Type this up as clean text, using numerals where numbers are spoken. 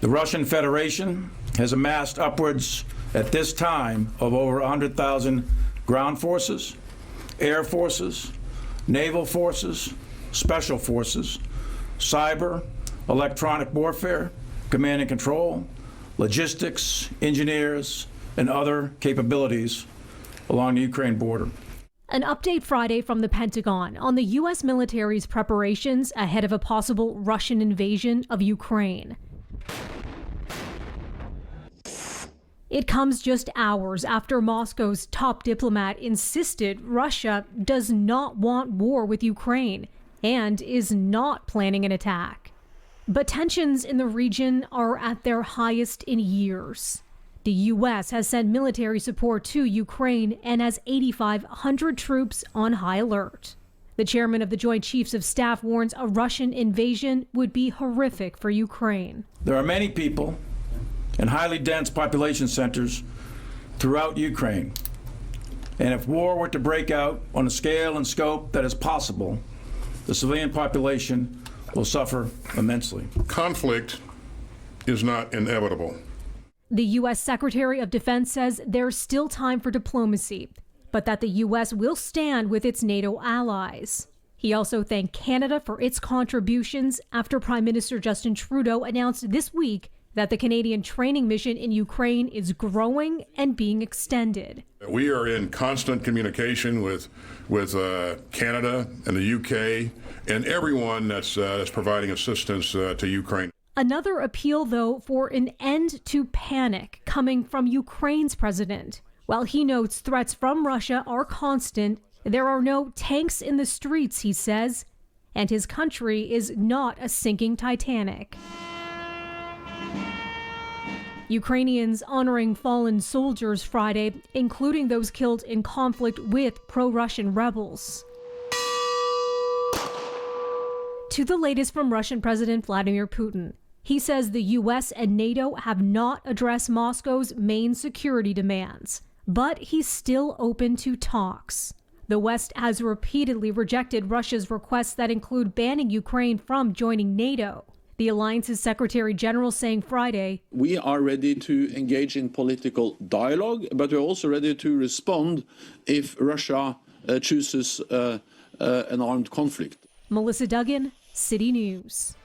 The Russian Federation has amassed upwards at this time of over 100,000 ground forces, air forces, naval forces, special forces, cyber, electronic warfare, command and control, logistics, engineers, and other capabilities along the Ukraine border. An update Friday from the Pentagon on the U.S. military's preparations ahead of a possible Russian invasion of Ukraine. It comes just hours after Moscow's top diplomat insisted Russia does not want war with Ukraine and is not planning an attack. But tensions in the region are at their highest in years. The U.S. has sent military support to Ukraine and has 8,500 troops on high alert. The chairman of the Joint Chiefs of Staff warns a Russian invasion would be horrific for Ukraine. There are many people in highly dense population centers throughout Ukraine. And if war were to break out on a scale and scope that is possible, the civilian population will suffer immensely. Conflict is not inevitable. The U.S. Secretary of Defense says there's still time for diplomacy, but that the U.S. will stand with its NATO allies. He also thanked Canada for its contributions after Prime Minister Justin Trudeau announced this week that the Canadian training mission in Ukraine is growing and being extended. We are in constant communication with Canada and the UK and everyone that's providing assistance to Ukraine. Another appeal, though, for an end to panic coming from Ukraine's president. While he notes threats from Russia are constant, there are no tanks in the streets, he says, and his country is not a sinking Titanic. Ukrainians honoring fallen soldiers Friday, including those killed in conflict with pro-Russian rebels. To the latest from Russian President Vladimir Putin. He says the U.S. and NATO have not addressed Moscow's main security demands, but he's still open to talks. The West has repeatedly rejected Russia's requests that include banning Ukraine from joining NATO. The alliance's Secretary General saying Friday, "We are ready to engage in political dialogue, but we're also ready to respond if Russia chooses an armed conflict." Melissa Duggan, City News.